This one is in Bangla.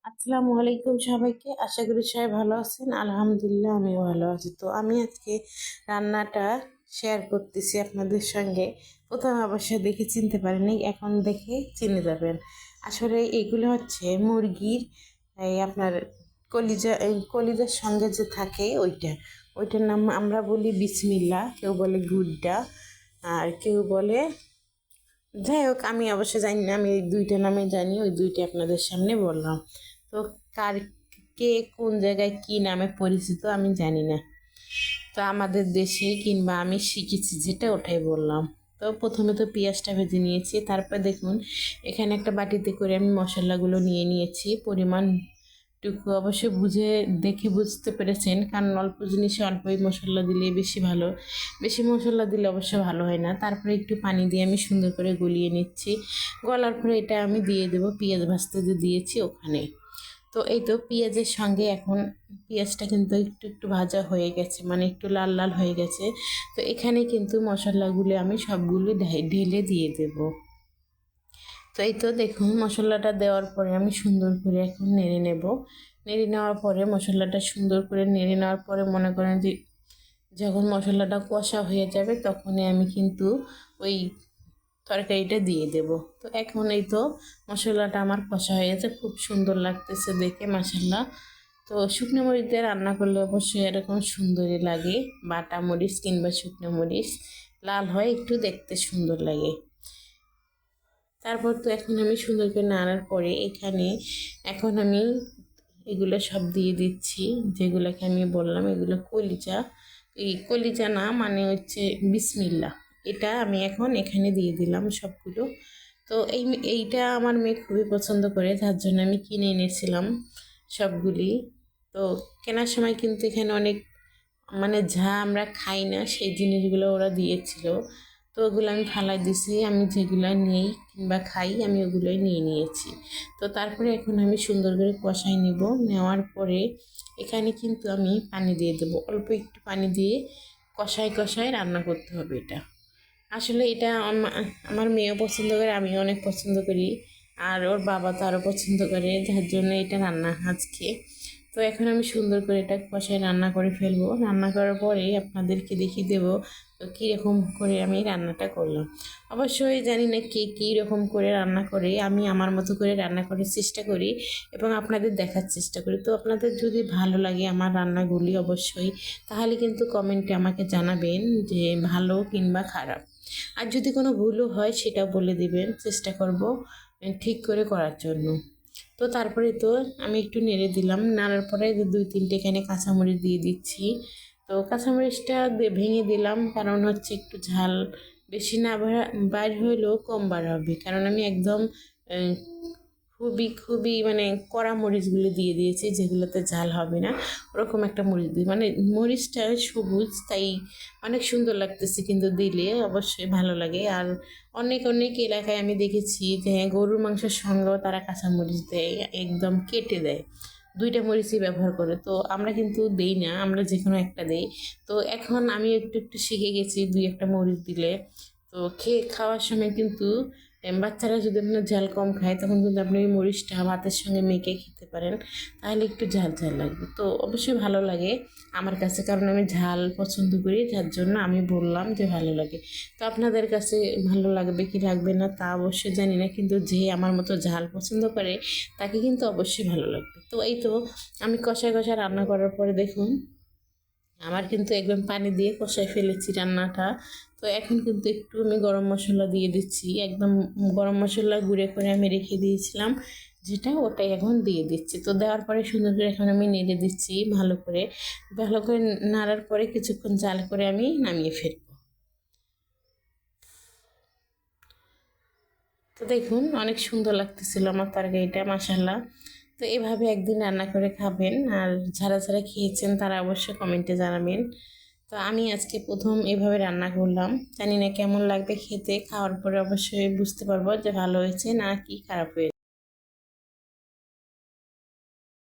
আসসালামু আলাইকুম সবাইকে। আশা করি সবাই ভালো আছেন। আলহামদুলিল্লাহ আমিও ভালো আছি। তো আমি আজকে রান্নাটা শেয়ার করতেছি আপনাদের সঙ্গে। প্রথমে অবশ্য দেখে চিনতে পারেনি, এখন দেখে চিনে যাবেন। আসলে এগুলো হচ্ছে মুরগির এই আপনার কলিজা, এই কলিজার সঙ্গে যে থাকে ওইটার নাম আমরা বলি বিসমিল্লা, কেউ বলে গুড্ডা, আর কেউ বলে যাই হোক, আমি অবশ্য জানি না, আমি এই দুইটা নামে জানি, ওই দুইটা আপনাদের সামনে বললাম। তো কার কে কোন জায়গায় কি নামে পরিচিত আমি জানি না। তো আমাদের দেশে কিংবা আমি শিখেছি যেটা ওটাই বললাম। তো প্রথমে তো পেঁয়াজটা ভেজে নিয়েছি, তারপর দেখুন এখানে একটা বাটিতে করে আমি মশলাগুলো নিয়ে নিয়েছি পরিমাণ টুকু। অবশ্যই বুঝে দেখে বুঝতে পেরেছেন, কারণ অল্প জিনিসে অল্পই মশলা দিলে বেশি ভালো, বেশি মশলা দিলে অবশ্য ভালো হয় না। তারপরে একটু পানি দিয়ে আমি সুন্দর করে গলিয়ে নিচ্ছি। গলার পরে এটা আমি দিয়ে দেবো পেঁয়াজ ভাজতে যে দিয়েছি ওখানে। তো এই তো পেঁয়াজের সঙ্গে এখন পেঁয়াজটা কিন্তু একটু একটু ভাজা হয়ে গেছে, মানে একটু লাল লাল হয়ে গেছে। তো এখানে কিন্তু মশলাগুলো আমি সবগুলো ঢেলে দিয়ে দেবো। তো এই তো দেখুন মশলাটা দেওয়ার পরে আমি সুন্দর করে এখন নেড়ে নেব। নেড়ে নেওয়ার পরে মশলাটা সুন্দর করে নেড়ে নেওয়ার পরে মনে করেন যে যখন মশলাটা কষা হয়ে যাবে তখনই আমি কিন্তু ওই তরকারিটা দিয়ে দেব। তো এখন এই তো মশলাটা আমার কষা হয়ে গেছে, খুব সুন্দর লাগতেছে দেখে মাশাল্লাহ। তো শুকনো মরিচ দিয়ে রান্না করলে অবশ্যই এরকম সুন্দরই লাগে, বাটা মরিচ কিংবা শুকনো মরিচ লাল হয় একটু দেখতে সুন্দর লাগে। তারপর তো এখন আমি সুন্দর করে নাড়ার পরে এখানে এখন আমি এগুলো সব দিয়ে দিচ্ছি, যেগুলোকে আমি বললাম এগুলো কলিজা। এই কলিজা না, মানে হচ্ছে বিসমিল্লা, এটা আমি এখন এখানে দিয়ে দিলাম সবগুলো। তো এইটা আমার মেয়ে খুবই পছন্দ করে, যার জন্য আমি কিনে এনেছিলাম সবগুলি। তো কেনার সময় কিন্তু এখানে অনেক, মানে যা আমরা খাই না সেই জিনিসগুলো ওরা দিয়েছিল। তো ওগুলো আমি ফালাই দিছি, আমি যেগুলো নেই কিংবা খাই আমি ওগুলোই নিয়ে নিয়েছি। তো তারপরে এখন আমি সুন্দর করে কষাই নিব। নেওয়ার পরে এখানে কিন্তু আমি পানি দিয়ে দেবো, অল্প একটু পানি দিয়ে কষাই কষাই রান্না করতে হবে এটা। আসলে এটা আমার মেয়েও পছন্দ করে, আমিও অনেক পছন্দ করি, আর ওর বাবা তো আরও পছন্দ করে, যার জন্য এটা রান্না আজকে। তো এখন আমি সুন্দর করে এটা কষায় রান্না করে ফেলবো। রান্না করার পরেই আপনাদেরকে দেখিয়ে দেবো তো কীরকম করে আমি রান্নাটা করলাম। অবশ্যই জানি না কে কী রকম করে রান্না করে, আমি আমার মতো করে রান্না করার চেষ্টা করি এবং আপনাদের দেখার চেষ্টা করি। তো আপনাদের যদি ভালো লাগে আমার রান্নাগুলি অবশ্যই, তাহলে কিন্তু কমেন্টে আমাকে জানাবেন যে ভালো কিংবা খারাপ। আর যদি কোনো ভুলও হয় সেটাও বলে দিবেন, চেষ্টা করব ঠিক করে করার জন্য। তো তারপরে তো আমি একটু নেড়ে দিলাম, নাড়ার পরে দুই তিনটে এখানে কাঁচামরিচ দিয়ে দিচ্ছি। তো কাঁচামরিচটা ভেঙে দিলাম, কারণ হচ্ছে একটু ঝাল বেশি না বাইর হইলেও কম বার হবে, কারণ আমি একদম খুবই খুবই মানে কড়া মরিচগুলো দিয়ে দিয়েছি, যেগুলোতে ঝাল হবে না ওরকম একটা মরিচ দিই, মানে মরিচটা সবুজ তাই অনেক সুন্দর লাগতেছে, কিন্তু দিলে অবশ্যই ভালো লাগে। আর অনেক অনেক এলাকায় আমি দেখেছি যে গরুর মাংসের সঙ্গেও তারা কাঁচামরিচ দেয়, একদম কেটে দেয়, দুইটা মরিচই ব্যবহার করে। তো আমরা কিন্তু দেই না, আমরা যে কোনো একটা দেই। তো এখন আমি একটু একটু শিখে গেছি দুই একটা মরিচ দিলে। তো খাওয়ার সময় কিন্তু বাচ্চারা যদি আপনার ঝাল কম খায় তখন কিন্তু আপনি ওই মরিচটা ভাতের সঙ্গে মেখে খেতে পারেন, তাহলে একটু ঝাল ঝাল লাগবে। তো অবশ্যই ভালো লাগে আমার কাছে, কারণ আমি ঝাল পছন্দ করি, যার জন্য আমি বললাম যে ভালো লাগে। তো আপনাদের কাছে ভালো লাগবে কি লাগবে না তা অবশ্যই জানি না, কিন্তু যে আমার মতো ঝাল পছন্দ করে তাকে কিন্তু অবশ্যই ভালো লাগবে। তো এই তো আমি কষায় কষায় রান্না করার পরে দেখুন আমার কিন্তু একদম পানি দিয়ে কষাই ফেলেছি রান্নাটা। তো এখন কিন্তু একটু আমি গরম মশলা দিয়ে দিচ্ছি, একদম গরম মশলা গুঁড়ো করে আমি রেখে দিয়েছিলাম যেটা, ওটাই এখন দিয়ে দিচ্ছি। তো দেওয়ার পরে সুন্দর করে এখন আমি নেড়ে দিচ্ছি ভালো করে। ভালো করে নাড়ার পরে কিছুক্ষণ জাল করে আমি নামিয়ে ফেলবো। তো দেখুন অনেক সুন্দর লাগতেছিল আমার তরকারিটা মাশাল্লাহ। তো এভাবে একদিন রান্না করে খাবেন, আর যারা যারা খেয়েছেন তারা অবশ্যই কমেন্টে জানাবেন। তো আমি আজকে প্রথম এভাবে রান্না করলাম, জানি না কেমন লাগবে খেতে, খাওয়ার পরে অবশ্যই বুঝতে পারবো যে ভালো হয়েছে না কি খারাপ হয়েছে।